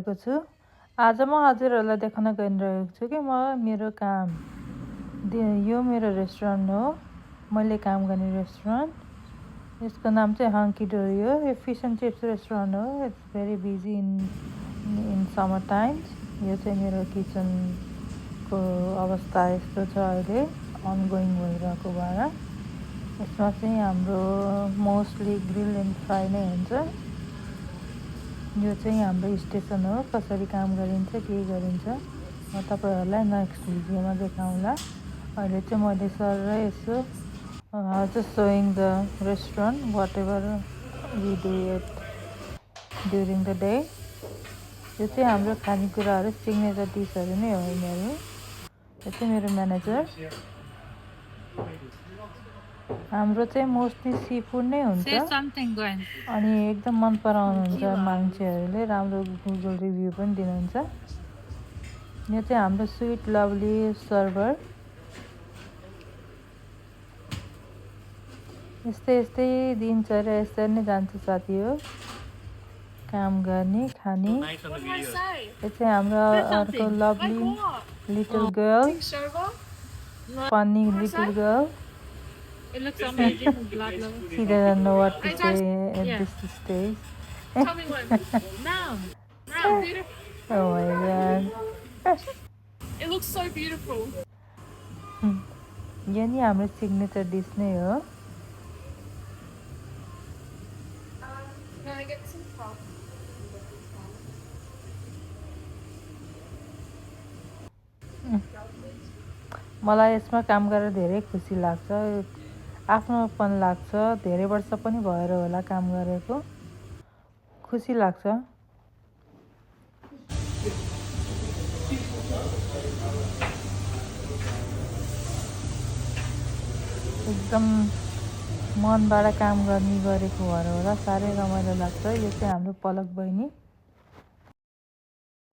गइरहेको छु। आज म हजुरहरूलाई देखाउन गइरहेको छु कि म मेरो काम यो मेरो रेस्टुरेन्ट हो, मैले काम गर्ने रेस्टुरेन्ट। यसको नाम चाहिँ हङ्की डोरी हो। यो फिस एन्ड चिप्स रेस्टुरेन्ट हो। It's very busy in summer times. यो चाहिँ मेरो किचनको अवस्था यस्तो छ अहिले, अनगोइङ भइरहेको भएर। यसमा चाहिँ हाम्रो मोस्टली ग्रिल एन्ड फ्राई नै हुन्छ। यो चाहिँ हाम्रो स्टेसन हो, कसरी काम गरिन्छ के गरिन्छ म तपाईँहरूलाई नेक्स्ट भिडियोमा देखाउँला। अहिले चाहिँ मैले सर यसो just showing the restaurant whatever we do it during the day. यो चाहिँ हाम्रो खानेकुराहरू सिग्नेचर डिसहरू नै हो यिनीहरू। यो चाहिँ मेरो म्यानेजर। हाम्रो चाहिँ मोस्टली सी फुड नै हुन्छ अनि एकदम मन पराउनुहुन्छ मान्छेहरूले, राम्रो गुगल रिभ्यू पनि दिनुहुन्छ। यो चाहिँ हाम्रो स्विट लभली सर्भर। यस्तै दिनचर्या यसरी नै जान्छ साथी हो, काम गर्ने खाने। यो चाहिँ हाम्रो अर्को lovely little girl, funny little girl. It looks amazing with blood level. She doesn't know what to say at this stage. Tell me when. Now. Beautiful. Oh my god. It looks so beautiful. यो नि हाम्रो signature dish नै हो। Can I get some coffee? मलाई यसमा काम गरेर धेरै खुसी लाग्छ, आफ्नोपन लाग्छ। धेरै वर्ष पनि भएर होला काम गरेको, खुसी लाग्छ। एकदम मनबाट काम गर्ने गरेको भएर होला साह्रै रमाइलो लाग्छ। यो चाहिँ हाम्रो पलक बहिनी।